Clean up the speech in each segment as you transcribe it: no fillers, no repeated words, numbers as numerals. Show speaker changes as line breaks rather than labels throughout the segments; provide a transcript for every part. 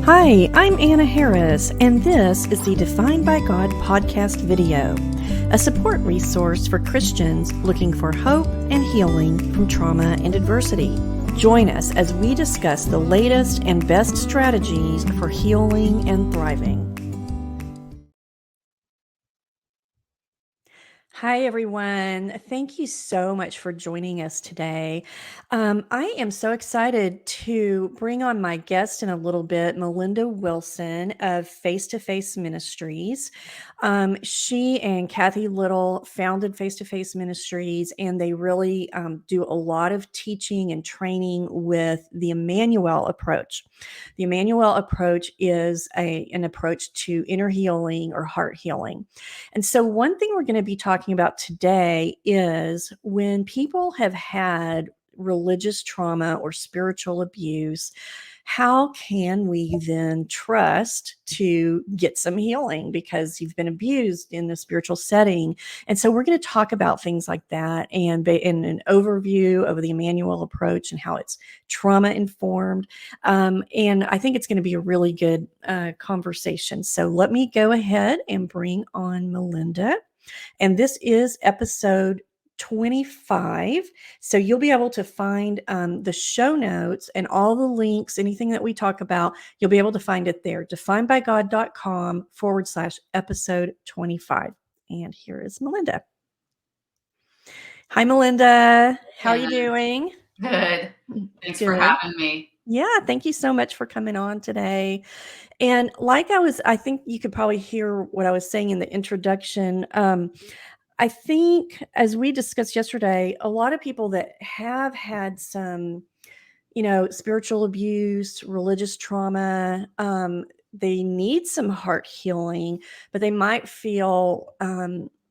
Hi, I'm Anna Harris, and this is the Defined by God podcast video, a support resource for Christians looking for hope and healing from trauma and adversity. Join us as we discuss the latest and best strategies for healing and thriving. Hi, everyone. Thank you so much for joining us today. I am so excited to bring on my guest in a little bit, Melinda Wilson of Face to Face Ministries. She and Kathy Little founded Face to Face Ministries, and they really do a lot of teaching and training with the Immanuel Approach. The Immanuel Approach is an approach to inner healing or heart healing. And so, one thing we're going to be talking about today is when people have had religious trauma or spiritual abuse, how can we then trust to get some healing because you've been abused in the spiritual setting? And so, we're going to talk about things like that and in an overview of the Immanuel Approach and how it's trauma informed. And I think it's going to be a really good conversation. So let me go ahead and bring on Melinda. And this is episode 25. So you'll be able to find the show notes and all the links, anything that we talk about, you'll be able to find it there, definedbygod.com/episode 25. And here is Melinda. Hi, Melinda. How are you doing?
Good. Thanks for having me.
Yeah, thank you so much for coming on today. And I think you could probably hear what I was saying in the introduction. I think as we discussed yesterday, a lot of people that have had some, spiritual abuse, religious trauma, they need some heart healing, but they might feel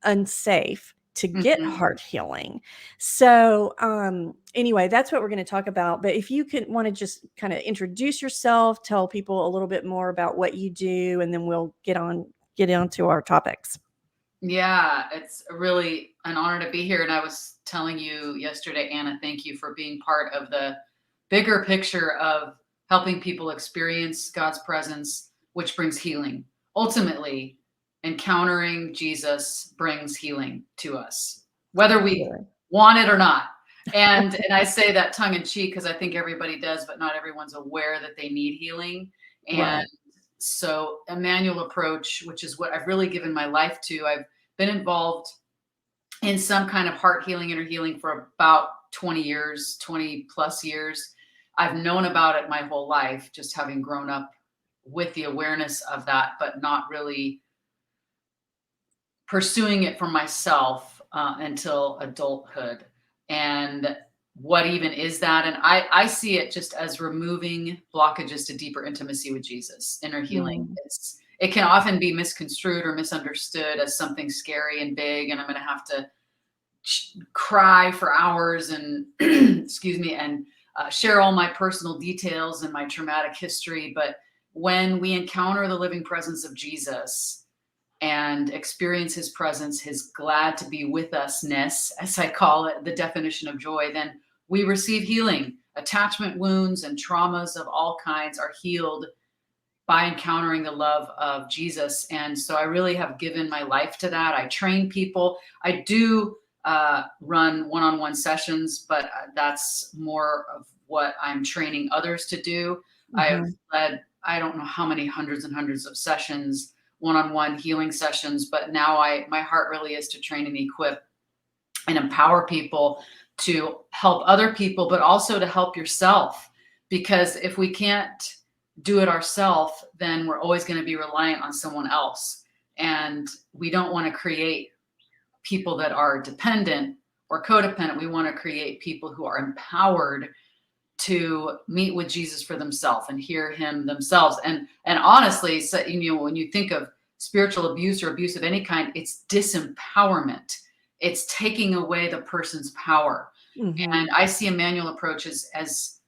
unsafe to get heart healing. So anyway, that's what we're going to talk about. But if you want to just kind of introduce yourself, tell people a little bit more about what you do, and then we'll get on to our topics.
Yeah, it's really an honor to be here. And I was telling you yesterday, Anna, thank you for being part of the bigger picture of helping people experience God's presence, which brings healing. Ultimately, encountering Jesus brings healing to us, whether we want it or not. And I say that tongue in cheek because I think everybody does, but not everyone's aware that they need healing. And
Right.
So Immanuel Approach, which is what I've really given my life to, I've been involved in some kind of heart healing, inner healing for about 20 plus years. I've known about it my whole life, just having grown up with the awareness of that, but not really pursuing it for myself until adulthood. And what even is that? And I see it just as removing blockages to deeper intimacy with Jesus, inner healing. It can often be misconstrued or misunderstood as something scary and big, and I'm going to have to cry for hours and excuse me, and share all my personal details and my traumatic history. But when we encounter the living presence of Jesus and experience his presence, his glad-to-be-with-us-ness, as I call it, the definition of joy, then we receive healing. Attachment wounds and traumas of all kinds are healed by encountering the love of Jesus. And so I really have given my life to that. I train people. I do run one-on-one sessions, but that's more of what I'm training others to do. I have led, I don't know how many hundreds and hundreds of sessions, one-on-one healing sessions, but now my heart really is to train and equip and empower people to help other people, but also to help yourself. Because if we can't do it ourselves, then we're always going to be reliant on someone else. And we don't want to create people that are dependent or codependent. We want to create people who are empowered to meet with Jesus for themselves and hear him themselves. And honestly, so, when you think of spiritual abuse or abuse of any kind, it's disempowerment. It's taking away the person's power. And I see Immanuel Approach as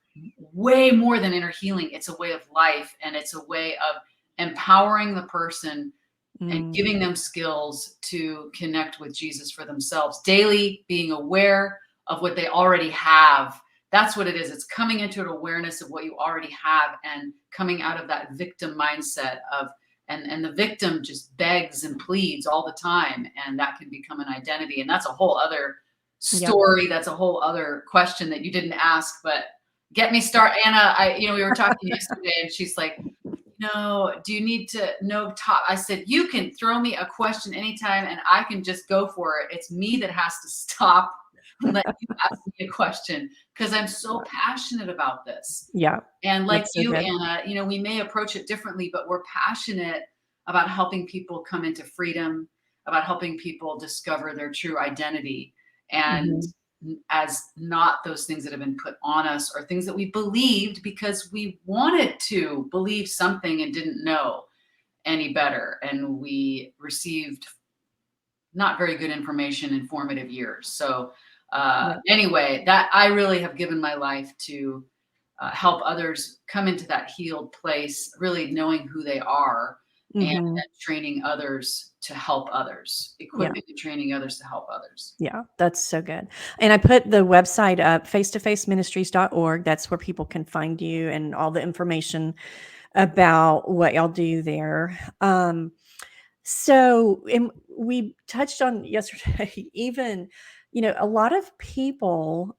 way more than inner healing. It's a way of life, and it's a way of empowering the person and giving them skills to connect with Jesus for themselves daily, being aware of what they already have That's what it is. It's coming into an awareness of what you already have and coming out of that victim mindset of, and the victim just begs and pleads all the time, and that can become an identity. And that's a whole other
Yep.
story. That's a whole other question that you didn't ask, but get me started. Anna, we were talking yesterday and she's like, no, do you need to know top? I said, you can throw me a question anytime and I can just go for it. It's me that has to stop and let you ask me a question because I'm so passionate about this.
Yeah.
And like
That's so
you,
good.
Anna, we may approach it differently, but we're passionate about helping people come into freedom, about helping people discover their true identity. And
Mhm.
as not those things that have been put on us or things that we believed because we wanted to believe something and didn't know any better. And we received not very good information in formative years. So
Yeah.
anyway, that I really have given my life to help others come into that healed place, really knowing who they are, and
Mhm.
then training others to help others,
Yeah.
equipping and training others to help others.
Yeah, that's so good. And I put the website up, face-to-faceministries.org. That's where people can find you and all the information about what y'all do there. And we touched on yesterday, even, a lot of people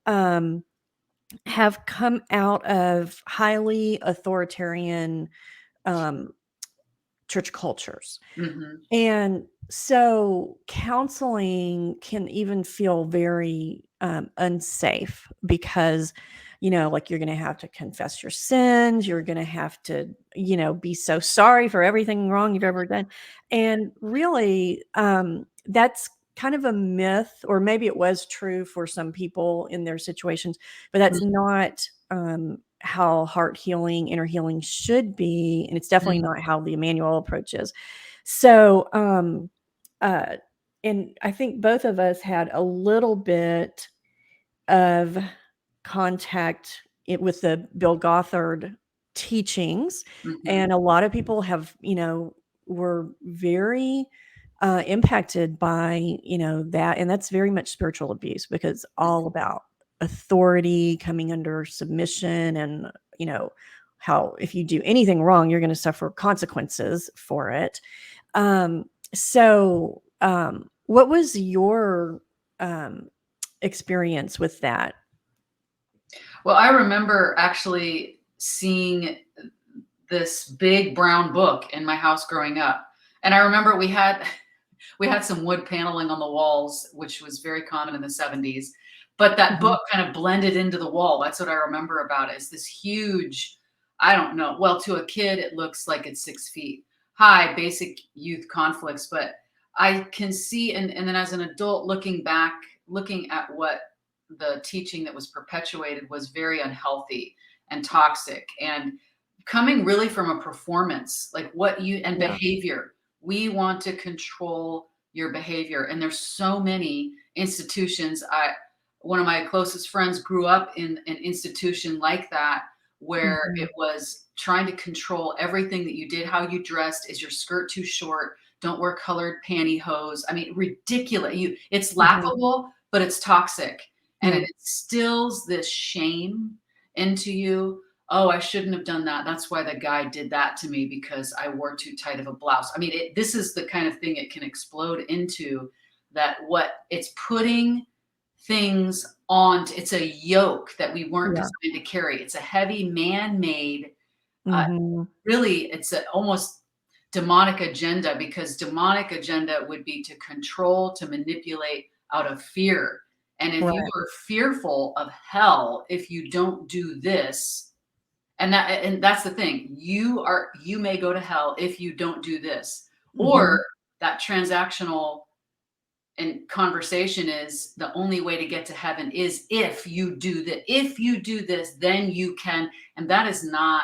have come out of highly authoritarian um, church cultures.
Hmm.
And so counseling can even feel very unsafe because, like you're going to have to confess your sins. You're going to have to, be so sorry for everything wrong you've ever done. And really, that's kind of a myth, or maybe it was true for some people in their situations, but that's not how heart healing, inner healing should be. And it's definitely not how the Immanuel approach is. So, uh, and I think both of us had a little bit of contact with the Bill Gothard teachings,
Hmm.
and a lot of people have, were very impacted by, that, and that's very much spiritual abuse because all about authority coming under submission, and how if you do anything wrong, you're going to suffer consequences for it. Um, what was your um, experience with that?
Well, I remember actually seeing this big brown book in my house growing up. And I remember we had some wood paneling on the walls, which was very common in the 70s. But that
Mhm,
book kind of blended into the wall. That's what I remember about it. It's this huge, I don't know. Well, to a kid, it looks like it's 6 feet high, basic youth conflicts. But I can see, and then as an adult looking back, looking at what the teaching that was perpetuated was very unhealthy and toxic and coming really from a performance, like what you and
yeah,
behavior. We want to control your behavior. And there's so many institutions. One of my closest friends grew up in an institution like that, where
mhm,
it was trying to control everything that you did, how you dressed. Is your skirt too short? Don't wear colored pantyhose. I mean, ridiculous. It's
mhm,
laughable, but it's toxic. And
yeah,
it instills this shame into you. Oh, I shouldn't have done that. That's why the guy did that to me because I wore too tight of a blouse. I mean, this is the kind of thing it can explode into, that what it's putting things on. It's a yoke that we weren't
yeah,
designed to carry. It's a heavy man-made, uh,
mhm,
really, it's a almost demonic agenda, because demonic agenda would be to control, to manipulate out of fear. And if you
right,
are fearful of hell, if you don't do this, and that's the thing. You may go to hell if you don't do this. Or
mhm,
that transactional and conversation is the only way to get to heaven is if you do that. If you do this, then you can. And that is not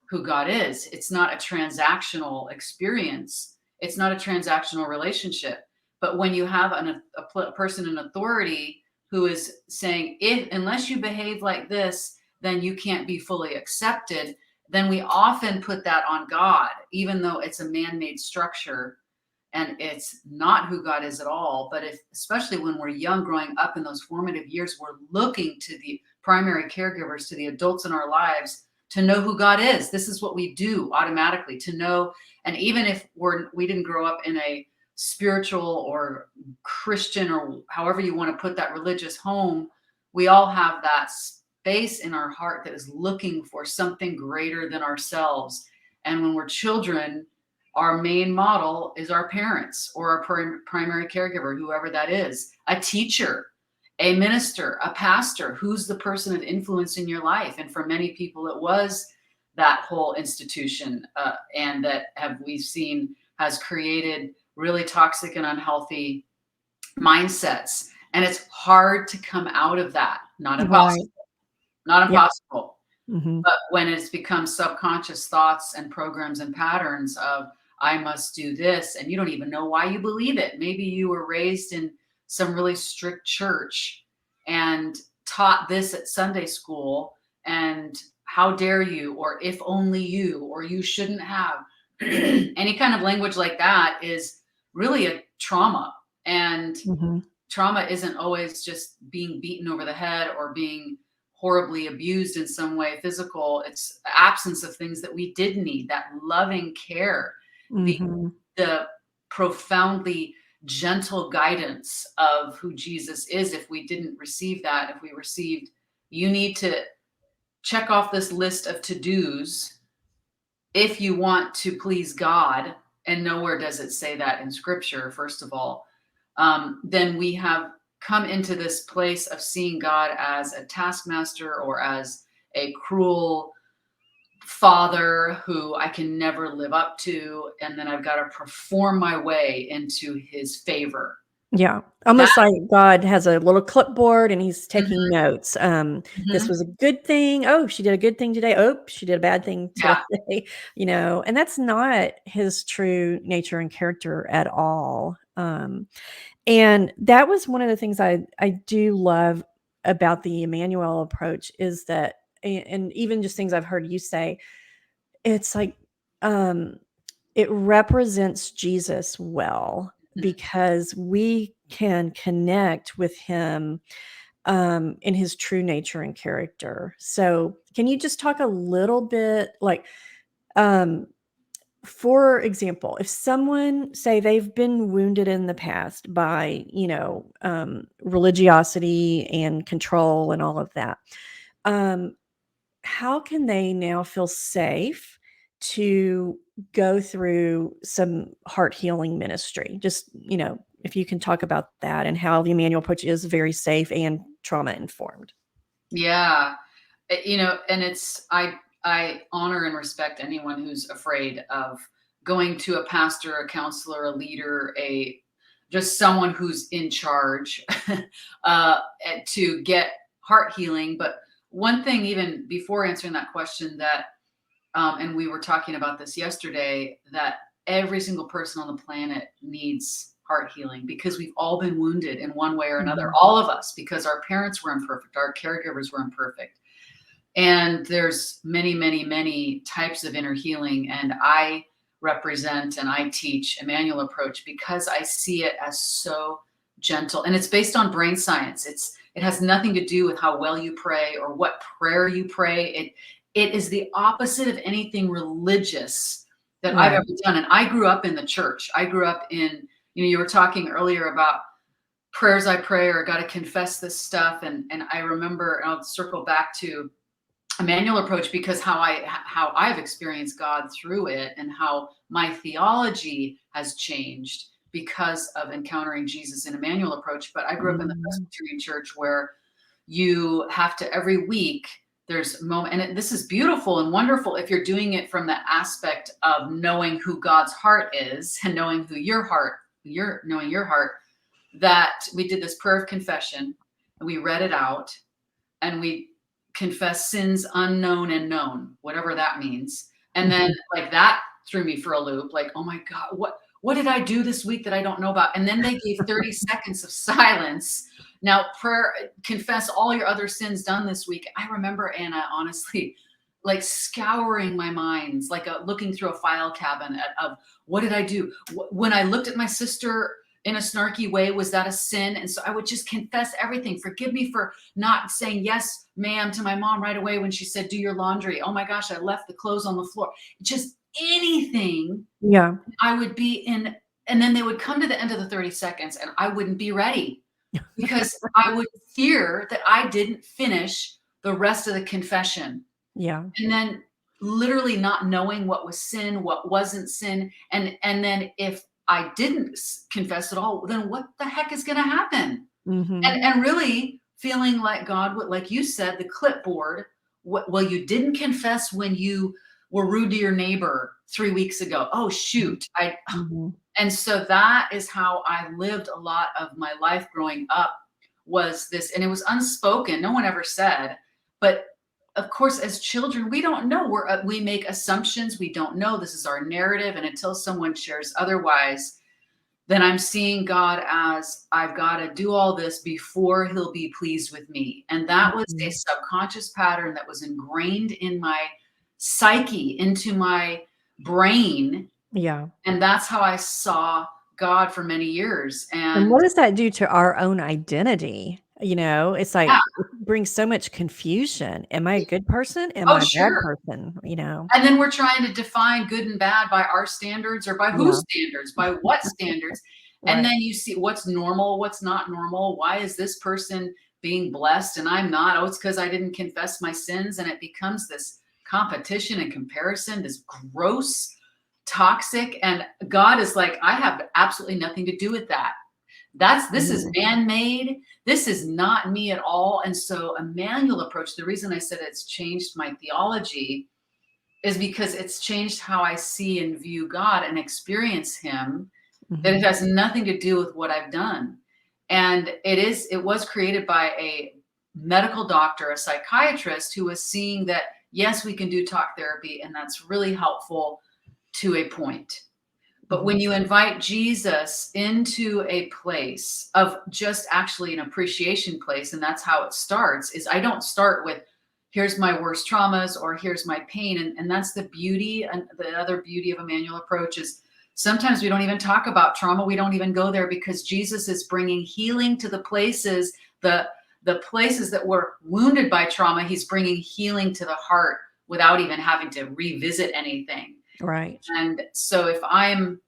who God is. It's not a transactional experience. It's not a transactional relationship. But when you have a person in authority who is saying, if unless you behave like this, then you can't be fully accepted, then we often put that on God, even though it's a man-made structure. and it's not who God is at all. But if, especially when we're young, growing up in those formative years, we're looking to the primary caregivers, to the adults in our lives, to know who God is. This is what we do automatically, to know. And even if we didn't grow up in a spiritual or Christian, or however you want to put that, religious home, we all have that space in our heart that is looking for something greater than ourselves. And when we're children, our main model is our parents or our primary caregiver, whoever that is, a teacher, a minister, a pastor. Who's the person of influence in your life? And for many people, it was that whole institution, and that we've seen has created really toxic and unhealthy mindsets. And it's hard to come out of that. Not
Right.
impossible. Not
Yep.
impossible.
Mhm.
But when it's become subconscious thoughts and programs and patterns of, I must do this, and you don't even know why you believe it. Maybe you were raised in some really strict church and taught this at Sunday school, and how dare you, or if only you, or you shouldn't have. Any kind of language like that is really a trauma. And
Mhm.
trauma isn't always just being beaten over the head or being horribly abused in some way, physical. It's absence of things that we did need, that loving care, the
Mhm.
the profoundly gentle guidance of who Jesus is. If we didn't receive that, if we received, you need to check off this list of to-dos if you want to please God, and nowhere does it say that in scripture, first of all, then we have come into this place of seeing God as a taskmaster or as a cruel father who I can never live up to. And then I've got to perform my way into his favor.
Yeah,
That,
almost like God has a little clipboard and he's taking
mhm,
notes. This
mhm,
was a good thing. Oh, she did a good thing today. Oh, she did a bad thing today.
yeah.
And that's not his true nature and character at all. And that was one of the things I do love about the Immanuel approach is that, and even just things I've heard you say, it's like, um, it represents Jesus well
Mhm.
because we can connect with him, in his true nature and character. So, can you just talk a little bit like, um, for example, if someone say they've been wounded in the past by, religiosity and control and all of that, um, how can they now feel safe to go through some heart healing ministry? Just, if you can talk about that and how the Emmanuel approach is very safe and trauma informed.
Yeah. And I honor and respect anyone who's afraid of going to a pastor, a counselor, a leader, a just someone who's in charge, to get heart healing. But one thing, even before answering that question, that and we were talking about this yesterday, that every single person on the planet needs heart healing because we've all been wounded in one way or another.
Mhm.
All of us, because our parents were imperfect, our caregivers were imperfect. And there's many, many, many types of inner healing. And I represent and I teach Immanuel Approach because I see it as so gentle. And it's based on brain science. It has nothing to do with how well you pray or what prayer you pray. It is the opposite of anything religious that I've
Right.
ever done. And I grew up in the church. I grew up in, you were talking earlier about prayers I pray or got to confess this stuff. And I remember, and I'll circle back to a manual approach because how I've experienced God through it and how my theology has changed because of encountering Jesus in a manual approach. But I grew up in the
Mhm.
Presbyterian church where you have to every week there's a moment, and this is beautiful and wonderful if you're doing it from the aspect of knowing who God's heart is and knowing who you're knowing your heart, that we did this prayer of confession and we read it out and we confess sins unknown and known, whatever that means. And then
Mhm.
like that threw me for a loop, like, oh my God, what did I do this week that I don't know about? And then they gave 30 seconds of silence. Now, prayer, confess all your other sins done this week. I remember, Anna, honestly, like scouring my minds, like looking through a file cabinet of what did I do? When I looked at my sister in a snarky way, was that a sin? And so I would just confess everything. Forgive me for not saying yes, ma'am, to my mom right away when she said, do your laundry. Oh my gosh, I left the clothes on the floor. Just anything
Yeah.
I would be in. And then they would come to the end of the 30 seconds and I wouldn't be ready because I would fear that I didn't finish the rest of the confession.
Yeah.
And then literally not knowing what was sin, what wasn't sin. And then if I didn't confess at all, then what the heck is going to happen?
Mhm.
And really feeling like God would, like you said, the clipboard. Well, you didn't confess when you were rude to your neighbor 3 weeks ago. Oh, shoot.
Mhm.
And so that is how I lived a lot of my life growing up, was this, and it was unspoken. No one ever said, but of course, as children, we don't know. We make assumptions. We don't know. This is our narrative. And until someone shares otherwise, then I'm seeing God as I've got to do all this before he'll be pleased with me. And that was a
Mhm.
subconscious pattern that was ingrained in my psyche, into my brain,
Yeah.
and that's how I saw God for many years.
And
And
what does that do to our own identity? It's
yeah,
like it brings so much confusion. Am I a good person? Am
oh,
I a bad
sure.
person?
And then we're trying to define good and bad by our standards, or by
Yeah,
whose standards, by what standards. And
right.
then you see what's normal, what's not normal. Why is this person being blessed and I'm not? Oh, it's because I didn't confess my sins. And it becomes this competition and comparison, this gross, toxic. And God is like, I have absolutely nothing to do with that. This is
Mhm.
man-made. This is not me at all. And so Immanuel Approach, the reason I said it's changed my theology is because it's changed how I see and view God and experience him, that it
Mhm.
has nothing to do with what I've done. And it was created by a medical doctor, a psychiatrist, who was seeing that, yes, we can do talk therapy, and that's really helpful to a point. But
Mhm.
when you invite Jesus into a place of just actually an appreciation place, and that's how it starts, is I don't start with, here's my worst traumas or here's my pain. And that's the beauty. And the other beauty of Emmanuel Approach is sometimes we don't even talk about trauma. We don't even go there because Jesus is bringing healing to the places that were wounded by trauma. He's bringing healing to the heart without even having to revisit anything.
Right.
And so if I'm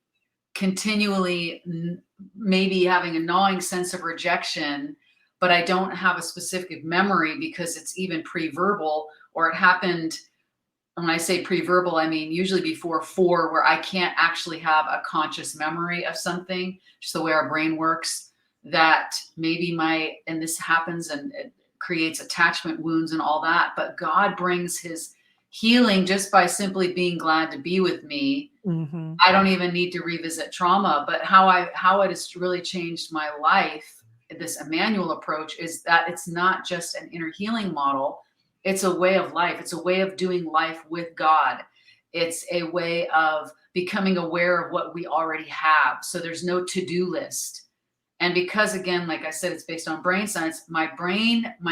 continually maybe having a gnawing sense of rejection, but I don't have a specific memory because it's even pre-verbal, or it happened. When I say pre-verbal, I mean usually before 4, where I can't actually have a conscious memory of something, just the way our brain works, that maybe and this happens and it creates attachment wounds and all that. But God brings his healing just by simply being glad to be with me.
Mhm.
I don't even need to revisit trauma. But how it has really changed my life, this Emmanuel Approach, is that it's not just an inner healing model. It's a way of life. It's a way of doing life with God. It's a way of becoming aware of what we already have. So there's no to-do list. And because, again, like I said, it's based on brain science, my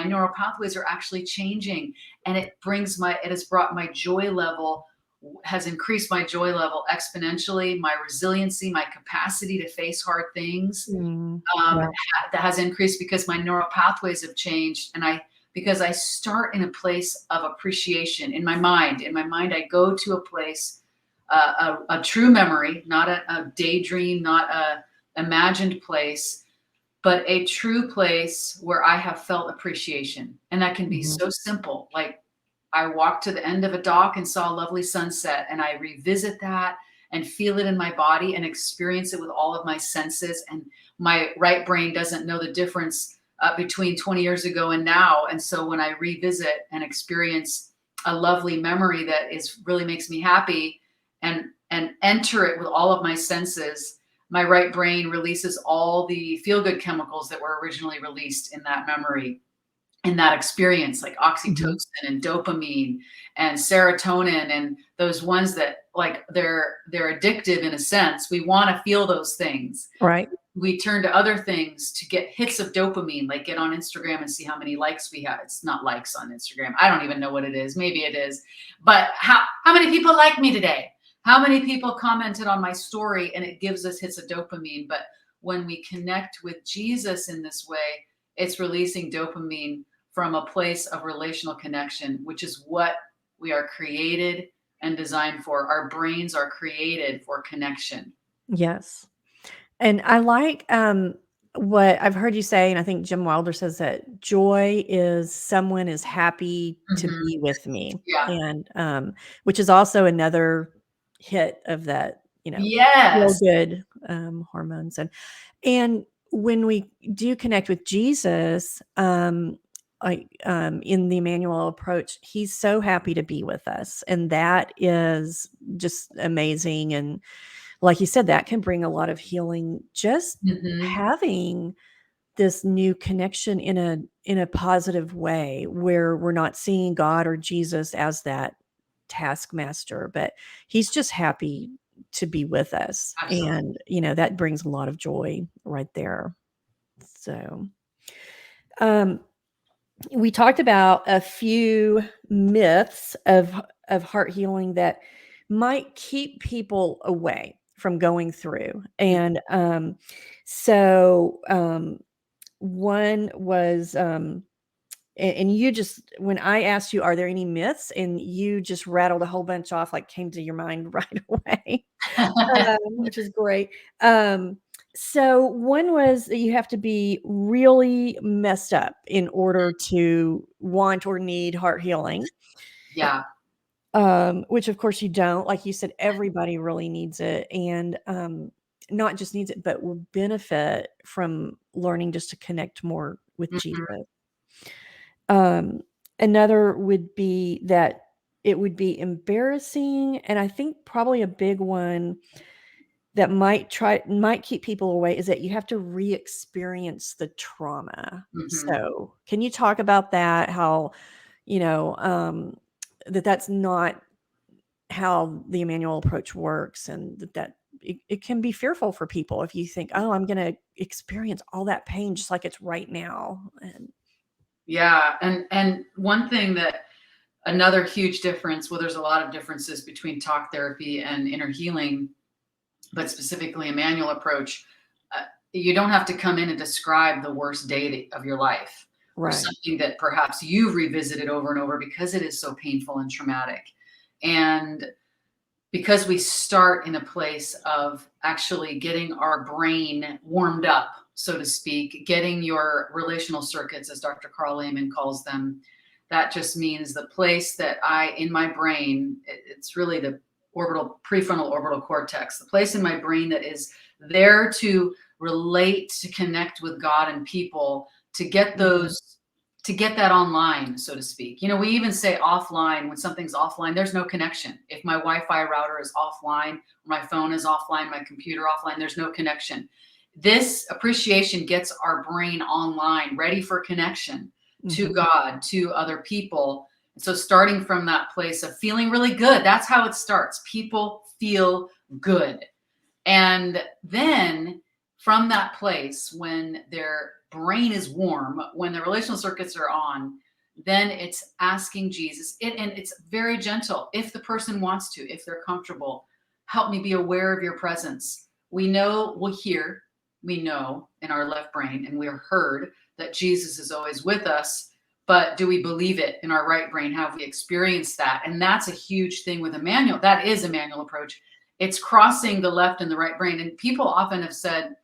neural pathways are actually changing. And it has brought my joy level, has increased my joy level exponentially, my resiliency, my capacity to face hard things,
Mm. Yeah.
that has increased because my neural pathways have changed. Because I start in a place of appreciation in my mind. In my mind, I go to a place, a true memory, not a daydream, not a imagined place, but a true place where I have felt appreciation. And that can be
Mhm.
so simple. Like I walked to the end of a dock and saw a lovely sunset, and I revisit that and feel it in my body and experience it with all of my senses. And my right brain doesn't know the difference between 20 years ago and now. And so when I revisit and experience a lovely memory that is really makes me happy, and enter it with all of my senses, my right brain releases all the feel good chemicals that were originally released in that memory. in that experience, like
Mhm.
oxytocin and dopamine and serotonin and those ones that like they're addictive in a sense. We want to feel those things.
Right.
We turn to other things to get hits of dopamine, like get on Instagram and see how many likes we have. It's not likes on Instagram. I don't even know what it is. Maybe it is. But how many people like me today? How many people commented on my story, and it gives us hits of dopamine. But when we connect with Jesus in this way, it's releasing dopamine from a place of relational connection, which is what we are created and designed for. Our brains are created for connection.
Yes. And I like, what I've heard you say, and I think Jim Wilder says that joy is someone is happy to
Mhm.
be with me,
Yeah.
and, which is also another hit of that, feel
Yes.
good, hormones, and when we do connect with Jesus, in the Emmanuel Approach, he's so happy to be with us, and that is just amazing, and like you said, that can bring a lot of healing, just
Mhm.
having this new connection in a positive way where we're not seeing God or Jesus as that taskmaster, but he's just happy to be with us.
Absolutely.
And, that brings a lot of joy right there. So, um, we talked about a few myths of heart healing that might keep people away from going through. And one was and you just when I asked you, are there any myths? And you just rattled a whole bunch off, like came to your mind right away, which is great. Um, so one was that you have to be really messed up in order to want or need heart healing,
Yeah.
which of course you don't. Like you said, everybody really needs it, and not just needs it, but will benefit from learning just to connect more with Jesus.
Mhm.
Um, Another would be that it would be embarrassing, and I think probably a big one that might keep people away is that you have to re-experience the trauma.
Mhm.
So, can you talk about that? How, you know, um, that's not how the Emmanuel Approach works, and that it can be fearful for people if you think, "Oh, I'm gonna experience all that pain just like it's right now." And
Yeah, and one thing that another huge difference, well, there's a lot of differences between talk therapy and inner healing, but specifically Emmanuel Approach, you don't have to come in and describe the worst day of your life or
right.
something that perhaps you've revisited over and over because it is so painful and traumatic. And because we start in a place of actually getting our brain warmed up, so to speak, getting your relational circuits, as Dr. Carl Lehman calls them. That just means the place that in my brain, it's really the prefrontal orbital cortex, the place in my brain that is there to relate, to connect with God and people, to get
Mhm,
to get that online, so to speak. You know, we even say offline when something's offline, there's no connection. If my Wi-Fi router is offline, my phone is offline, my computer offline, there's no connection. This appreciation gets our brain online, ready for connection to
mhm,
God, to other people. So starting from that place of feeling really good, that's how it starts. People feel good. And then from that place, when their brain is warm, when the relational circuits are on, then it's asking Jesus, and it's very gentle. If the person wants to, if they're comfortable, help me be aware of your presence. We know in our left brain, and we're heard that Jesus is always with us. But do we believe it in our right brain? Have we experienced that? And that's a huge thing with Emmanuel. That is Emmanuel Approach. It's crossing the left and the right brain. And people often have said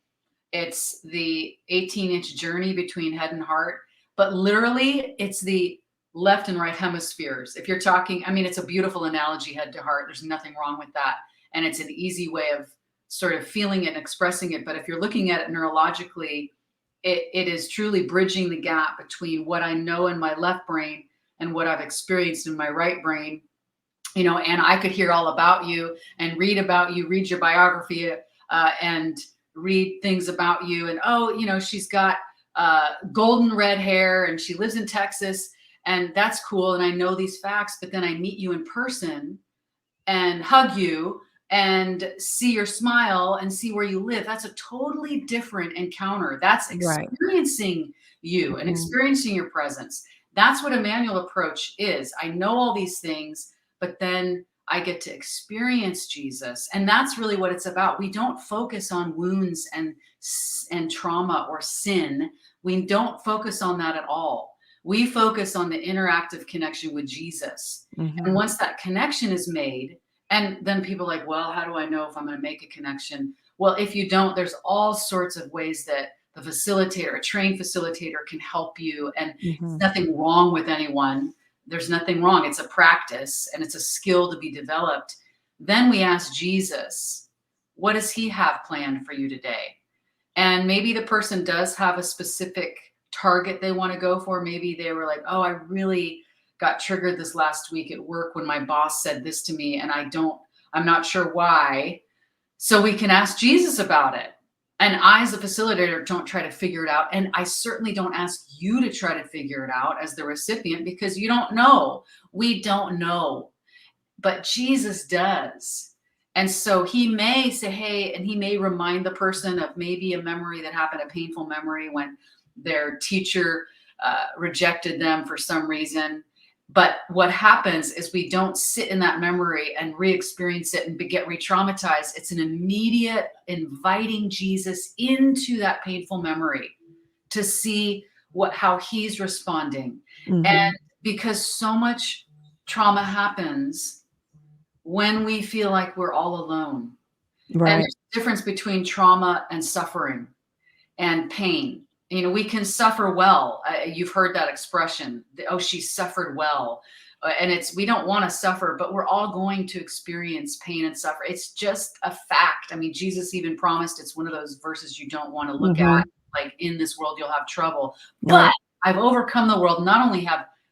it's the 18-inch journey between head and heart, but literally it's the left and right hemispheres. If you're talking, I mean, it's a beautiful analogy, head to heart. There's nothing wrong with that. And it's an easy way of sort of feeling it and expressing it. But if you're looking at it neurologically, it is truly bridging the gap between what I know in my left brain and what I've experienced in my right brain. You know, and I could hear all about you and read about you, read your biography, and read things about you. And oh, you know, she's got golden red hair and she lives in Texas, and that's cool. And I know these facts, but then I meet you in person and hug you and see your smile and see where you live. That's a totally different encounter. That's
Right.
experiencing you and
Mhm.
experiencing your presence. That's what Immanuel Approach is. I know all these things, but then I get to experience Jesus. And that's really what it's about. We don't focus on wounds and trauma or sin. We don't focus on that at all. We focus on the interactive connection with Jesus. And
Mhm.
once that connection is made, and then people are like, well, how do I know if I'm going to make a connection? Well, if you don't, there's all sorts of ways that the facilitator, a trained facilitator, can help you. And it's
Mhm.
nothing wrong with anyone. There's nothing wrong. It's a practice and it's a skill to be developed. Then we ask Jesus, what does he have planned for you today? And maybe the person does have a specific target they want to go for. Maybe they were like, oh, I really got triggered this last week at work when my boss said this to me, and I'm not sure why. So we can ask Jesus about it. And I, as a facilitator, don't try to figure it out. And I certainly don't ask you to try to figure it out as the recipient, because you don't know. We don't know, but Jesus does. And so he may say, hey, and he may remind the person of maybe a memory that happened, a painful memory when their teacher rejected them for some reason. But what happens is we don't sit in that memory and re-experience it and get re-traumatized. It's an immediate inviting Jesus into that painful memory to see how he's responding.
Mhm.
And because so much trauma happens when we feel like we're all alone. And
Right.
there's a difference between trauma and suffering and pain. You know, we can suffer well. You've heard that expression, oh, she suffered well. And we don't want to suffer, but we're all going to experience pain and suffer. It's just a fact. I mean, Jesus even promised, it's one of those verses you don't want to look at,
Mhm.
like, in this world you'll have trouble. But
Right.
I've overcome the world. Not only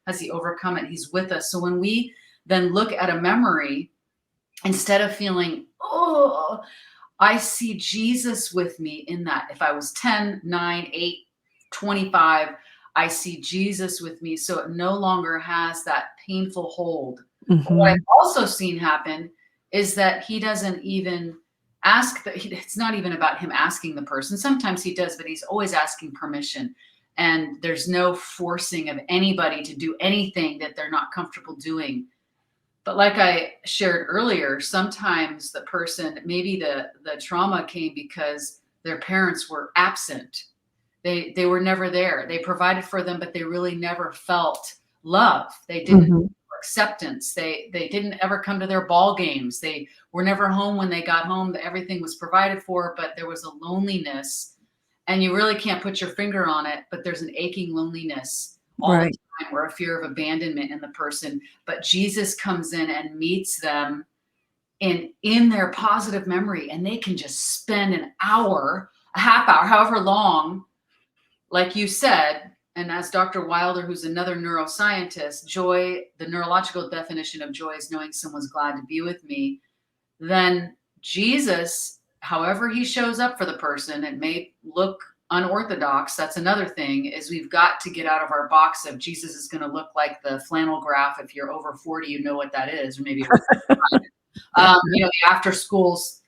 has he overcome it, he's with us. So when we then look at a memory, instead of feeling, oh, I see Jesus with me in that. If I was 10, 9, 8, 25, I see Jesus with me. So it no longer has that painful hold. But what I've
Mhm.
also seen happen is that he doesn't even ask that. It's not even about him asking the person. Sometimes he does, but he's always asking permission. And there's no forcing of anybody to do anything that they're not comfortable doing. But like I shared earlier, sometimes the person, maybe the trauma came because their parents were absent. They were never there. They provided for them, but they really never felt love. They didn't
Mhm.
acceptance. They didn't ever come to their ball games. They were never home when they got home. Everything was provided for, but there was a loneliness, and you really can't put your finger on it, but there's an aching loneliness all the
Right.
time, or a fear of abandonment in the person. But Jesus comes in and meets them in their positive memory, and they can just spend an hour, a half hour, however long, like you said. And as Dr. Wilder, who's another neuroscientist, joy, the neurological definition of joy is knowing someone's glad to be with me. Then Jesus, however he shows up for the person, it may look unorthodox. That's another thing, is we've got to get out of our box of Jesus is going to look like the flannel graph. If you're over 40, you know what that is, or maybe over 45. The after schools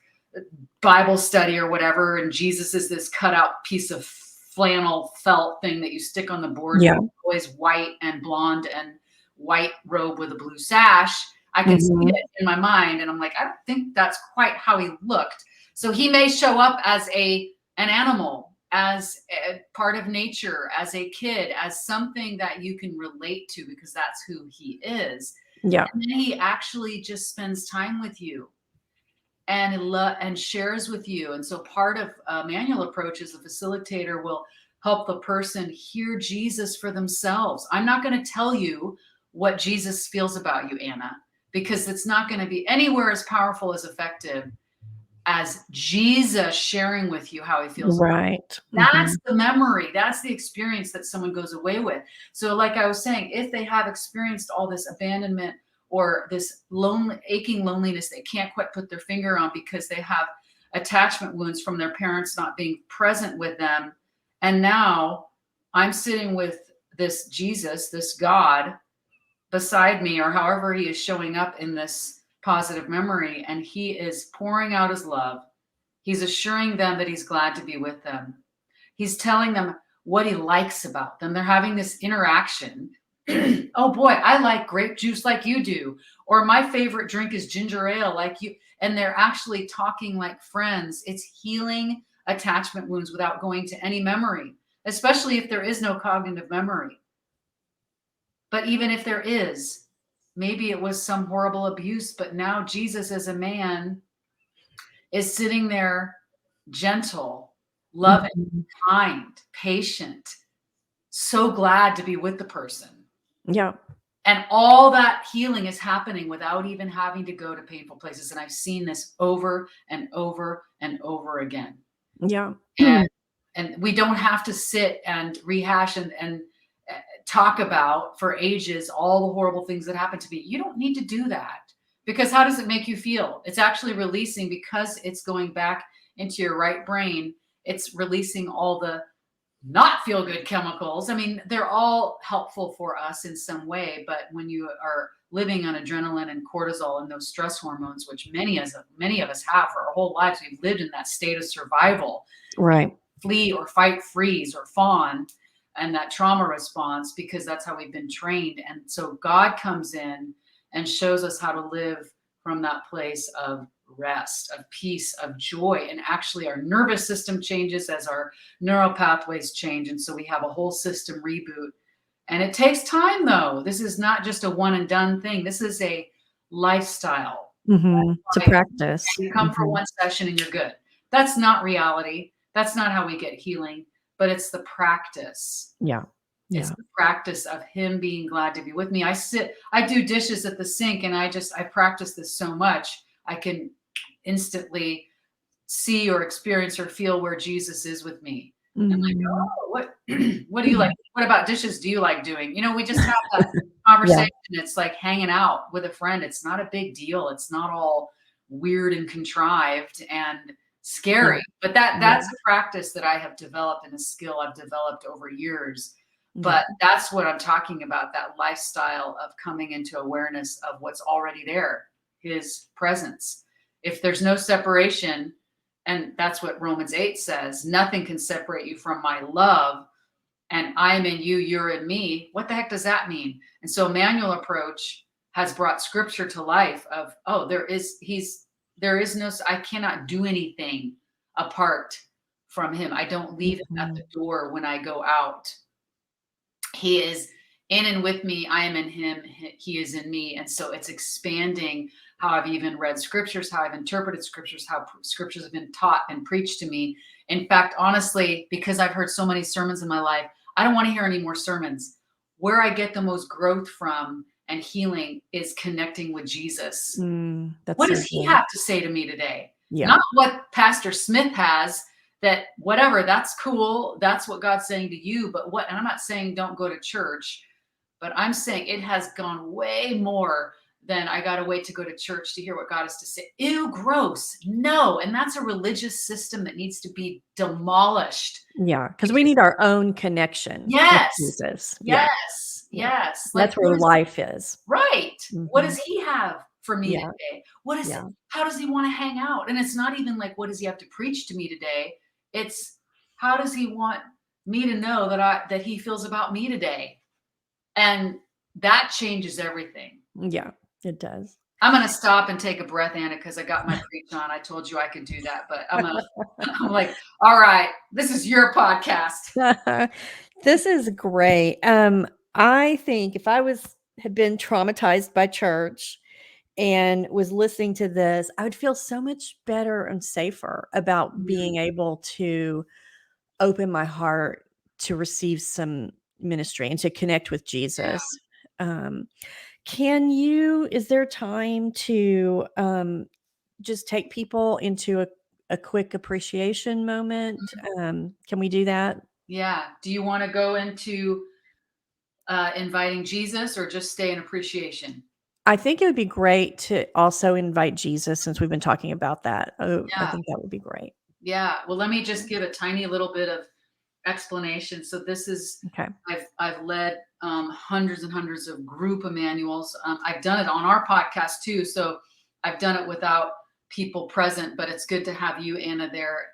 Bible study or whatever, and Jesus is this cutout piece of flannel felt thing that you stick on the board,
Yeah.
always white and blonde and white robe with a blue sash. I can see
Mhm.
it in my mind, and I'm like, I don't think that's quite how he looked. So he may show up as an animal, as a part of nature, as a kid, as something that you can relate to because that's who he is.
Yeah.
And then he actually just spends time with you and shares with you. And so part of Manual Approach as a facilitator will help the person hear Jesus for themselves. I'm not going to tell you what Jesus feels about you, Anna, because it's not going to be anywhere as powerful, as effective as Jesus sharing with you how he feels about
Right.
you. That's
Mhm.
the memory. That's the experience that someone goes away with. So like I was saying, if they have experienced all this abandonment or this aching loneliness they can't quite put their finger on because they have attachment wounds from their parents not being present with them, and now I'm sitting with this Jesus, this God beside me, or however he is showing up in this positive memory, and he is pouring out his love. He's assuring them that he's glad to be with them. He's telling them what he likes about them. They're having this interaction. Oh boy, I like grape juice like you do. Or my favorite drink is ginger ale like you. And they're actually talking like friends. It's healing attachment wounds without going to any memory, especially if there is no cognitive memory. But even if there is, maybe it was some horrible abuse, but now Jesus as a man is sitting there gentle, loving,
Mhm.
kind, patient, so glad to be with the person.
Yeah.
And all that healing is happening without even having to go to painful places. And I've seen this over and over and over again.
Yeah.
And and we don't have to sit and rehash and talk about for ages all the horrible things that happened to me. You don't need to do that, because how does it make you feel? It's actually releasing, because it's going back into your right brain. It's releasing all the not feel good chemicals. I mean, they're all helpful for us in some way, but when you are living on adrenaline and cortisol and those stress hormones, which many of us have for our whole lives, we've lived in that state of survival,
Right.
flee or fight, freeze or fawn, and that trauma response, because that's how we've been trained. And so God comes in and shows us how to live from that place of rest, of peace, of joy. And actually, our nervous system changes as our neural pathways change. And so we have a whole system reboot. And it takes time, though. This is not just a one and done thing, this is a lifestyle.
To practice.
You come for one session and you're good. That's not reality. That's not how we get healing, but it's the practice.
Yeah.
It's
Yeah.
the practice of him being glad to be with me. I do dishes at the sink, and I practice this so much. I can instantly see or experience or feel where Jesus is with me. And like,
Mhm.
oh, what do you like? What about dishes do you like doing? We just have that conversation. It's like hanging out with a friend. It's not a big deal. It's not all weird and contrived and
Yeah.
scary. But
Yeah.
that's a practice that I have developed, and a skill I've developed over years.
Yeah.
But that's what I'm talking about, that lifestyle of coming into awareness of what's already there, his presence. If there's no separation, and that's what Romans 8 says, nothing can separate you from my love, and I'm in you, you're in me. What the heck does that mean? And so Immanuel Approach has brought scripture to life of, oh, there is no, I cannot do anything apart from him. I don't leave him at the
Mhm.
door when I go out. He is in and with me. I am in him. He is in me. And so it's expanding how I've even read scriptures, how I've interpreted scriptures, how scriptures have been taught and preached to me. In fact, honestly, because I've heard so many sermons in my life, I don't want to hear any more sermons. Where I get the most growth from and healing is connecting with Jesus.
That's
What
so
does he
good.
have to say to me today?
Yeah.
Not what Pastor Smith has, that whatever, that's cool. That's what God's saying to you. But what, and I'm not saying don't go to church, but I'm saying it has gone way more than I got to wait to go to church to hear what God has to say. Ew, gross. No. And that's a religious system that needs to be demolished.
Yeah. Because we
Because
need our own connection with
yes,
Jesus. Yeah.
yes,
Yeah.
yes. Like,
That's where life is.
right. What
Mhm.
does he have for me
Yeah.
today? What is it?
Yeah.
How does he want to hang out? And it's not even like, what does he have to preach to me today? It's how does he want me to know that he feels about me today? And that changes everything.
Yeah. It does.
I'm going to stop and take a breath, Anna, because I got my preach on. I told you I could do that, but I'm like, all right, this is your podcast.
This is great. I think if I had been traumatized by church and was listening to this, I would feel so much better and safer about
Mm,
being able to open my heart to receive some ministry and to connect with
yeah.
Jesus. Um, is there time to just take people into a quick appreciation moment? Can we do that?
Yeah. Do you want to go into inviting Jesus, or just stay in appreciation?
I think it would be great to also invite Jesus since we've been talking about that. Oh, I
Yeah.
think that would be great.
Yeah. Well, let me just give a tiny little bit of explanation. So this is
Okay.
I've led hundreds and hundreds of group Immanuels. I've done it on our podcast too. So I've done it without people present, but it's good to have you, Anna, there.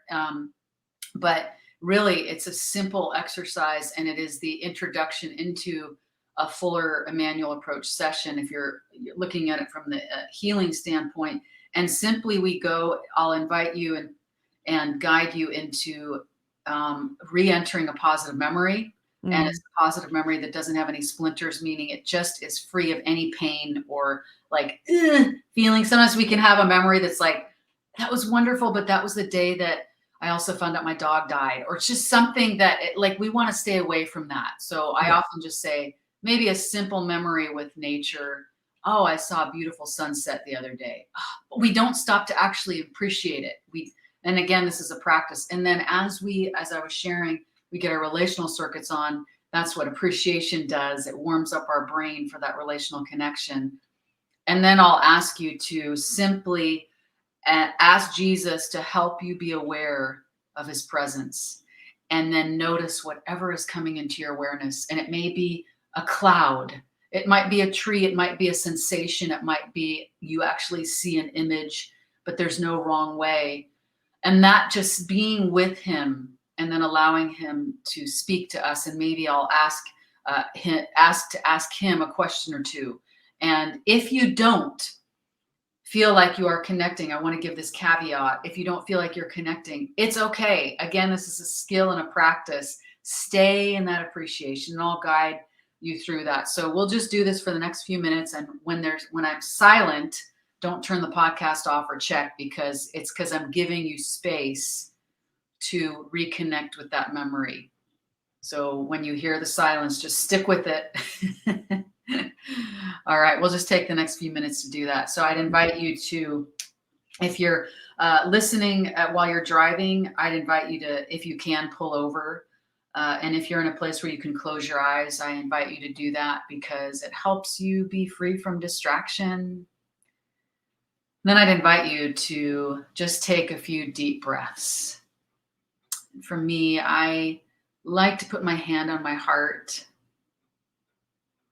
But really, it's a simple exercise, and it is the introduction into a fuller Immanuel Approach session if you're looking at it from the healing standpoint. And simply we go, I'll invite you and guide you into re-entering a positive memory. And it's
Mm.
a positive memory that doesn't have any splinters, meaning it just is free of any pain or like feeling. Sometimes we can have a memory that's like, that was wonderful, but that was the day that I also found out my dog died, or it's just something that like we want to stay away from that. So I
Yeah.
often just say maybe a simple memory with nature. Oh, I saw a beautiful sunset the other day. But we don't stop to actually appreciate it. And again, this is a practice. And then as I was sharing, we get our relational circuits on. That's what appreciation does. It warms up our brain for that relational connection. And then I'll ask you to simply ask Jesus to help you be aware of his presence. And then notice whatever is coming into your awareness. And it may be a cloud. It might be a tree. It might be a sensation. It might be you actually see an image, but there's no wrong way. And that just being with him and then allowing him to speak to us. And maybe I'll ask him a question or two. And if you don't feel like you are connecting, I want to give this caveat. If you don't feel like you're connecting, it's okay. Again, this is a skill and a practice. Stay in that appreciation, and I'll guide you through that. So we'll just do this for the next few minutes. And when I'm silent, don't turn the podcast off or check, because I'm giving you space to reconnect with that memory. So when you hear the silence, just stick with it. All right, we'll just take the next few minutes to do that. So I'd invite you to, if you're listening while you're driving, I'd invite you to, if you can, pull over. And if you're in a place where you can close your eyes, I invite you to do that because it helps you be free from distraction. Then I'd invite you to just take a few deep breaths. For me, I like to put my hand on my heart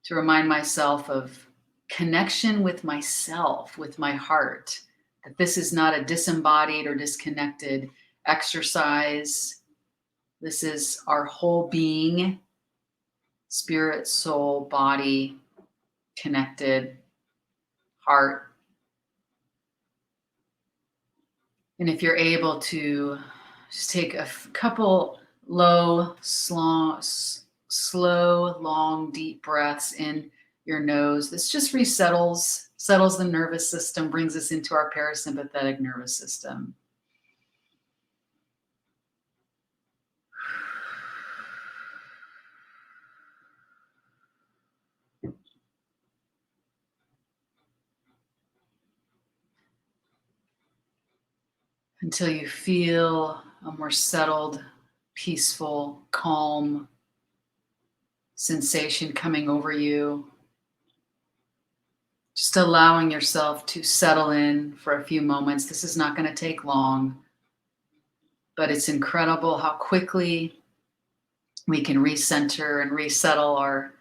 to remind myself of connection with myself, with my heart, that this is not a disembodied or disconnected exercise. This is our whole being, spirit, soul, body, connected, heart. And if you're able to just take a couple slow, long, deep breaths in your nose. This just settles the nervous system, brings us into our parasympathetic nervous system. Until you feel a more settled, peaceful, calm sensation coming over you. Just allowing yourself to settle in for a few moments. This is not going to take long, but it's incredible how quickly we can recenter and resettle our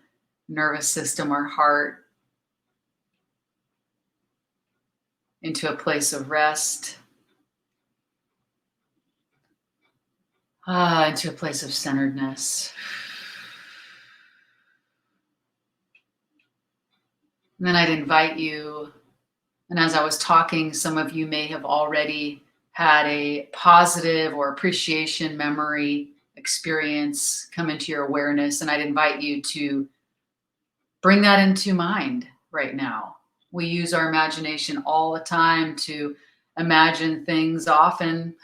nervous system, our heart, into a place of rest, into a place of centeredness. And then I'd invite you, and as I was talking, some of you may have already had a positive or appreciation memory experience come into your awareness, and I'd invite you to bring that into mind right now. We use our imagination all the time to imagine things, often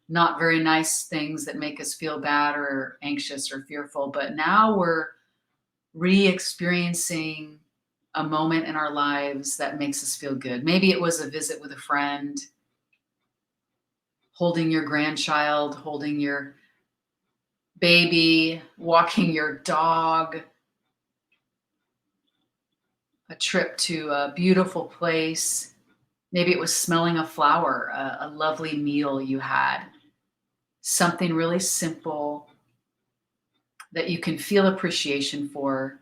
not very nice things that make us feel bad or anxious or fearful, but now we're re-experiencing a moment in our lives that makes us feel good. Maybe it was a visit with a friend, holding your grandchild, holding your baby, walking your dog, a trip to a beautiful place. Maybe it was smelling a flower, a lovely meal you had, something really simple that you can feel appreciation for.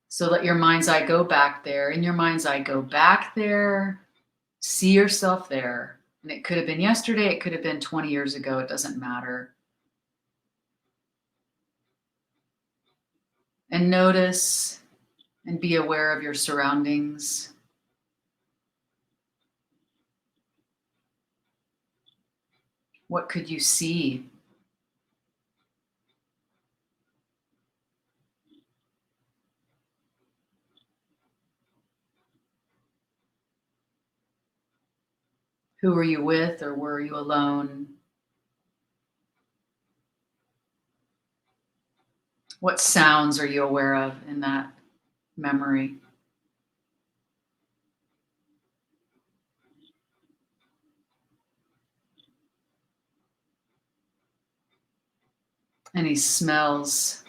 So let your mind's eye go back there. In your mind's eye, go back there. See yourself there. And it could have been yesterday, it could have been 20 years ago, it doesn't matter. And notice and be aware of your surroundings. What could you see? Who were you with, or were you alone? What sounds are you aware of in that memory? Any smells?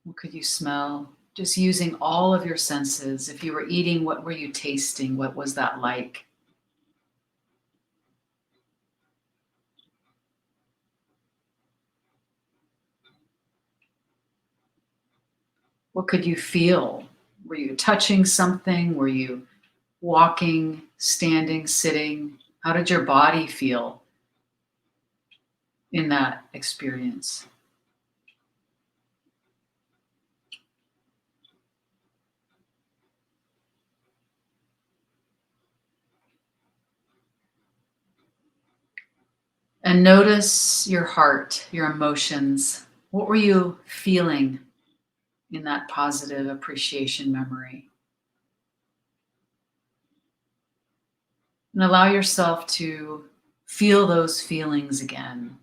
What could you smell? Just using all of your senses. If you were eating, what were you tasting? What was that like? What could you feel? Were you touching something? Were you walking, standing, sitting? How did your body feel in that experience? And notice your heart, your emotions. What were you feeling in that positive appreciation memory? And allow yourself to feel those feelings again.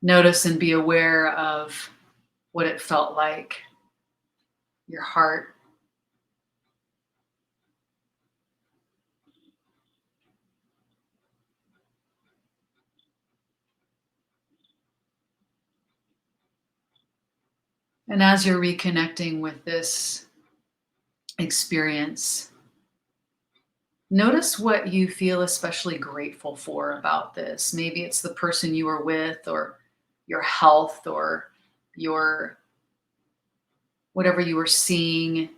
Notice and be aware of what it felt like, your heart. And as you're reconnecting with this experience, notice what you feel especially grateful for about this. Maybe it's the person you were with, or your health, or your whatever you were seeing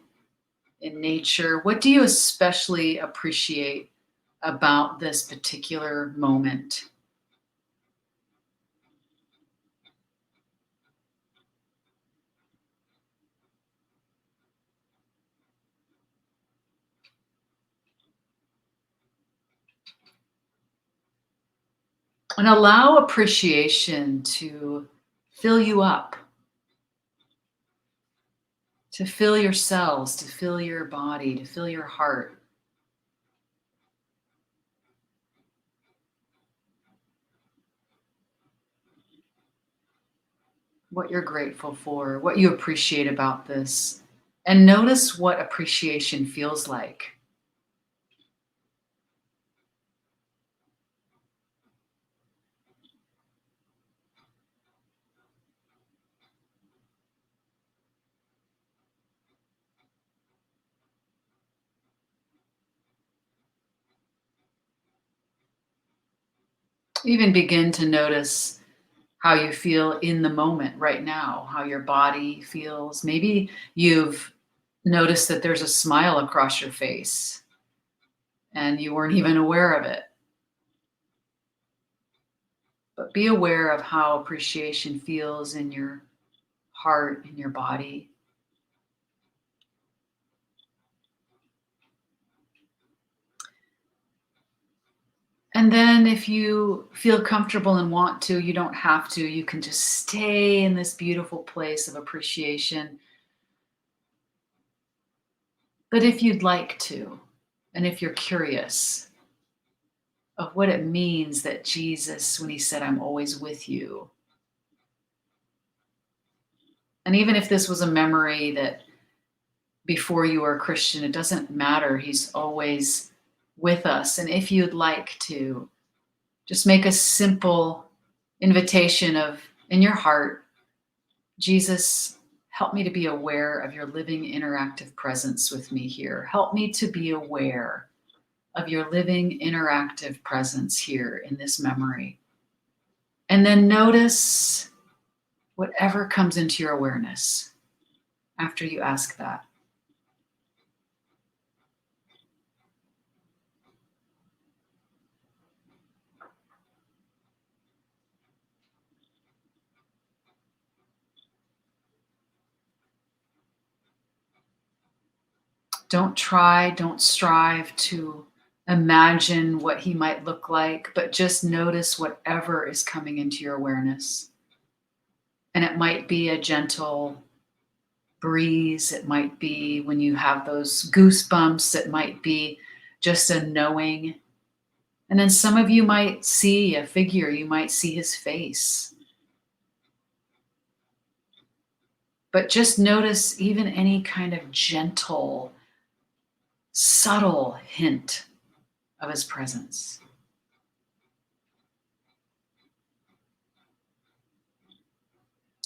in nature. What do you especially appreciate about this particular moment? And allow appreciation to fill you up, to fill your cells, to fill your body, to fill your heart. What you're grateful for, what you appreciate about this. And notice what appreciation feels like. Even begin to notice how you feel in the moment right now, how your body feels. Maybe you've noticed that there's a smile across your face and you weren't even aware of it. But be aware of how appreciation feels in your heart, in your body. And then, if you feel comfortable and want to, you don't have to, you can just stay in this beautiful place of appreciation. But if you'd like to, and if you're curious of what it means that Jesus, when he said, I'm always with you, and even if this was a memory that before you were a Christian, it doesn't matter. He's always with us. And if you'd like to, just make a simple invitation of in your heart, Jesus, Help me to be aware of your living interactive presence with me here. Help me to be aware of your living interactive presence here in this memory. And then notice whatever comes into your awareness after you ask that. Don't strive to imagine what he might look like, but just notice whatever is coming into your awareness. And it might be a gentle breeze. It might be when you have those goosebumps. It might be just a knowing. And then some of you might see a figure, you might see his face. But just notice even any kind of gentle, subtle hint of his presence.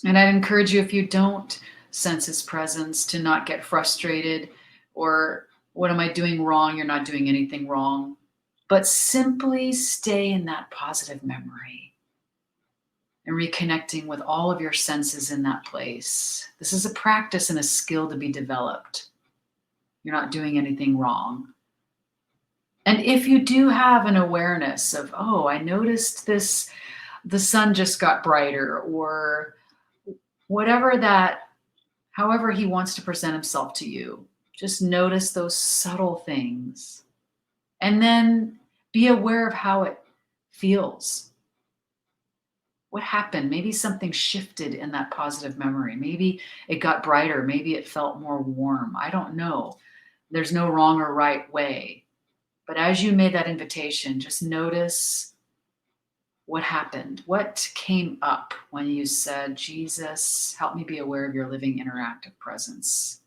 And I'd encourage you, if you don't sense his presence, to not get frustrated or, what am I doing wrong? You're not doing anything wrong. But simply stay in that positive memory and reconnecting with all of your senses in that place. This is a practice and a skill to be developed. You're not doing anything wrong. And if you do have an awareness of, oh, I noticed this, the sun just got brighter, or whatever that, however he wants to present himself to you, just notice those subtle things. And then be aware of how it feels. What happened? Maybe something shifted in that positive memory. Maybe it got brighter. Maybe it felt more warm. I don't know. There's no wrong or right way. But as you made that invitation, just notice what happened. What came up when you said, Jesus, help me be aware of your living interactive presence.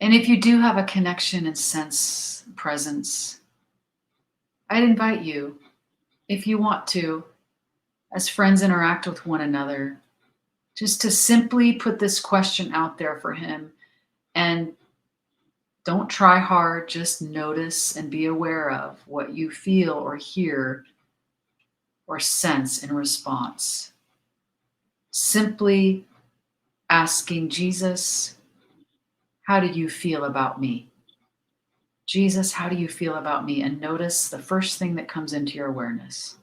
And if you do have a connection and sense presence, I'd invite you, if you want to, as friends interact with one another, just to simply put this question out there for him. And don't try hard, just notice and be aware of what you feel or hear or sense in response. Simply asking Jesus, how do you feel about me? Jesus, how do you feel about me? And notice the first thing that comes into your awareness.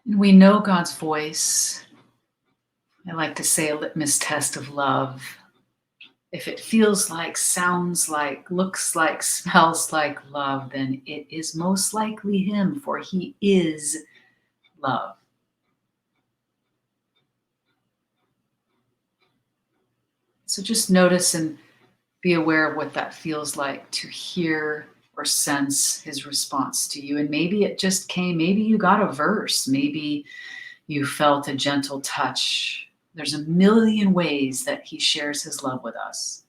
And we know God's voice. I like to say a litmus test of love. If it feels like, sounds like, looks like, smells like love, then it is most likely him, for he is love. So just notice and be aware of what that feels like to hear or sense his response to you. And maybe it just came, maybe you got a verse, maybe you felt a gentle touch. There's a million ways that he shares his love with us.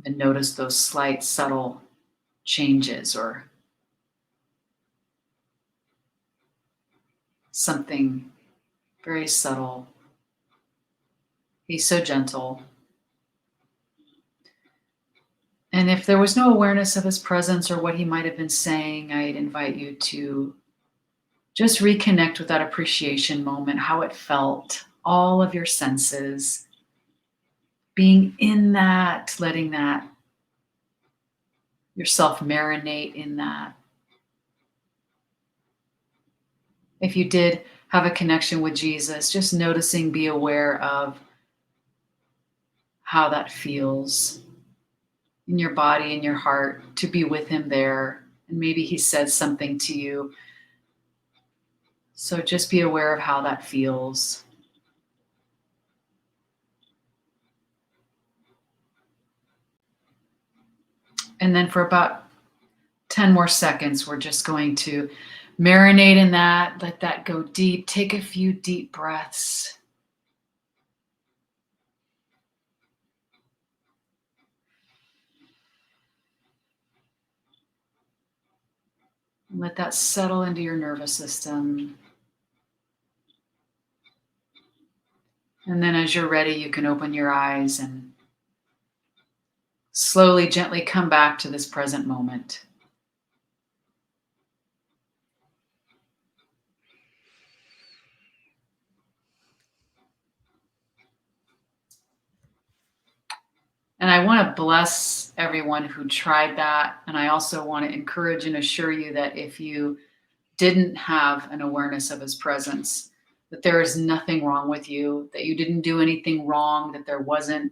And notice those slight, subtle changes or something very subtle. He's so gentle. And if there was no awareness of his presence or what he might have been saying, I'd invite you to just reconnect with that appreciation moment, how it felt, all of your senses, being in that, letting that yourself marinate in that. If you did have a connection with Jesus, just noticing, be aware of how that feels in your body, in your heart, to be with him there. And maybe he said something to you. So just be aware of how that feels. And then for about 10 more seconds, we're just going to marinate in that, let that go deep. Take a few deep breaths. Let that settle into your nervous system. And then as you're ready, you can open your eyes and slowly, gently come back to this present moment. And I want to bless everyone who tried that. And I also want to encourage and assure you that if you didn't have an awareness of his presence, that there is nothing wrong with you, that you didn't do anything wrong, that there wasn't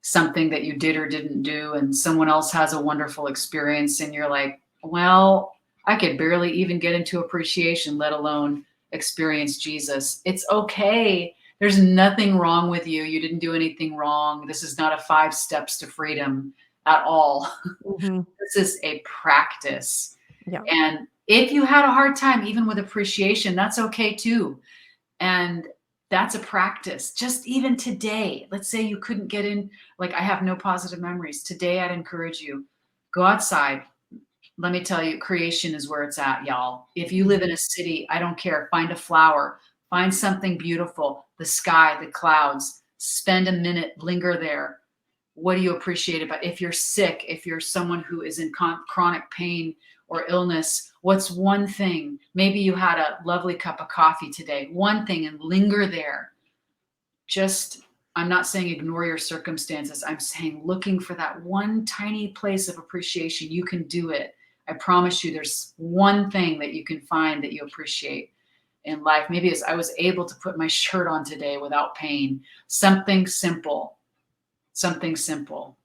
something that you did or didn't do, and someone else has a wonderful experience, and you're like, well, I could barely even get into appreciation, let alone experience Jesus. It's okay. There's nothing wrong with you. You didn't do anything wrong. This is not a 5 steps to freedom at all.
Mhm.
This is a practice.
Yeah.
And if you had a hard time, even with appreciation, that's okay too. And that's a practice. Just even today, let's say you couldn't get in, like I have no positive memories. Today, I'd encourage you, go outside. Let me tell you, creation is where it's at, y'all. If you live in
Mhm.
a city, I don't care. Find a flower, find something beautiful, the sky, the clouds, spend a minute, linger there. What do you appreciate about if you're sick, if you're someone who is in chronic pain or illness? What's one thing? Maybe you had a lovely cup of coffee today, one thing, and linger there. Just, I'm not saying ignore your circumstances. I'm saying looking for that one tiny place of appreciation. You can do it. I promise you, there's one thing that you can find that you appreciate in life. Maybe it's I was able to put my shirt on today without pain. Something simple, something simple,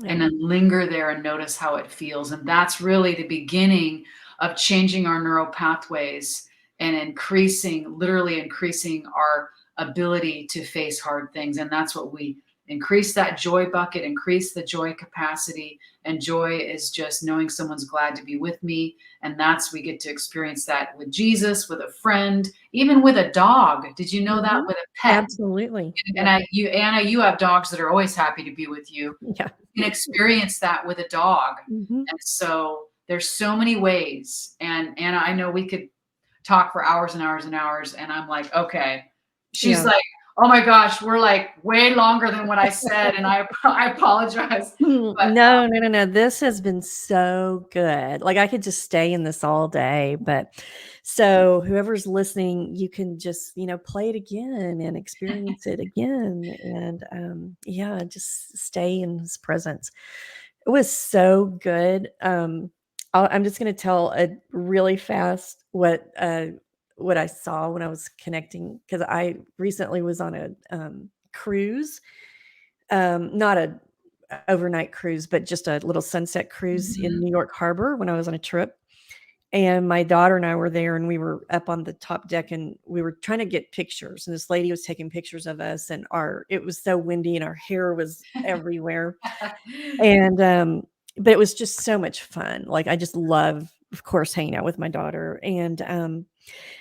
Yeah.
and then linger there and notice how it feels. And that's really the beginning of changing our neural pathways and increasing, literally increasing our ability to face hard things. And that's what we increase, that joy bucket, increase the joy capacity. And joy is just knowing someone's glad to be with me. And that's, we get to experience that with Jesus, with a friend, even with a dog. Did you know that
Mhm.
with a pet?
Absolutely.
And
Yep.
Anna, you have dogs that are always happy to be with you.
Yeah.
You can experience that with a dog.
Mhm.
And so there's so many ways. And Anna, I know we could talk for hours and hours and hours. And I'm like, okay. She's
Yeah.
like, oh my gosh, we're like way longer than what I said. And I apologize. But
No, no, no, no. This has been so good. Like I could just stay in this all day, but so whoever's listening, you can just, play it again and experience it again. And yeah, just stay in his presence. It was so good. I'm just going to tell a really fast what I saw when I was connecting because I recently was on a cruise, not a overnight cruise, but just a little sunset cruise in
mhm.
New York Harbor when I was on a trip. And my daughter and I were there and we were up on the top deck and we were trying to get pictures. And this lady was taking pictures of us and it was so windy and our hair was everywhere. And, but it was just so much fun. Like I just love, of course, hanging out with my daughter. And,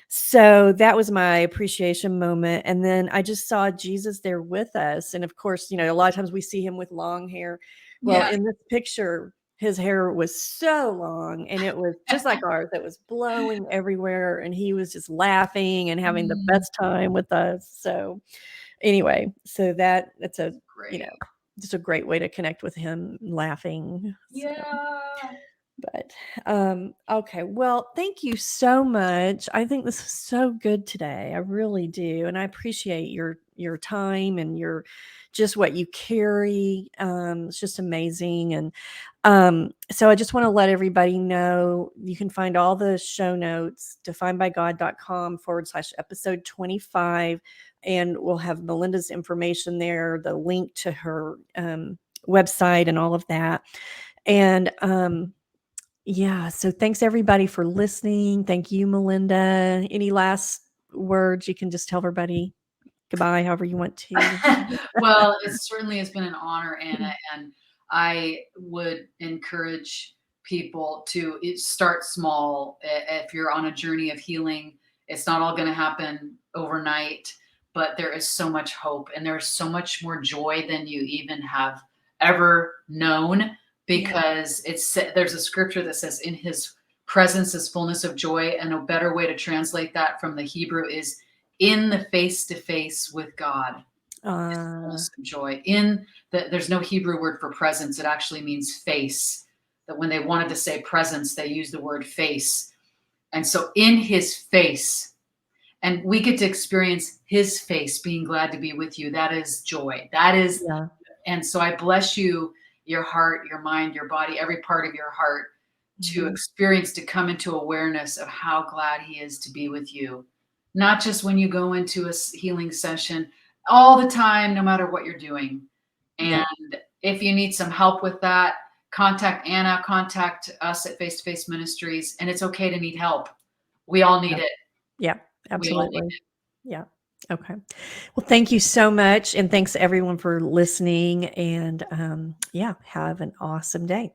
so that was my appreciation moment, and then I just saw Jesus there with us, and of course, a lot of times we see him with long hair. Well,
Yeah.
in this picture, his hair was so long, and it was just like ours. It was blowing everywhere, and he was just laughing and having the
Mm,
best time with us. So, anyway, so that's you know,
great.
just a great way to connect with him, laughing. So
Yeah.
but, okay. Well, thank you so much. I think this was so good today. I really do, and I appreciate your time and your just what you carry. It's just amazing, and so I just want to let everybody know you can find all the show notes definedbygod.com/episode 25, and we'll have Melinda's information there, the link to her website, and all of that, and yeah. So thanks everybody for listening. Thank you, Melinda. Any last words? You can just tell everybody goodbye, however you want to.
Well, it certainly has been an honor, Anna, and I would encourage people to start small. If you're on a journey of healing, it's not all going to happen overnight, but there is so much hope and there's so much more joy than you even have ever known,
Yeah.
because there's a scripture that says in his presence is fullness of joy, and a better way to translate that from the Hebrew is in the face to face with God is the
Uh,
fullness of joy. There's no Hebrew word for presence. It actually means face. That when they wanted to say presence, they used the word face. And so in his face, and we get to experience his face being glad to be with you. That is joy. That is,
yeah.
and so I bless you, your heart, your mind, your body, every part of your heart to
Mhm.
experience, to come into awareness of how glad he is to be with you. Not just when you go into a healing session, all the time, no matter what you're doing.
Yeah.
And if you need some help with that, contact Anna, contact us at Face to Face Ministries. And it's okay to need help. We all need
Yeah.
it.
Yeah.
We all need
Absolutely.
it.
Yeah. Okay. Well, thank you so much. And thanks everyone for listening. And yeah, have an awesome day.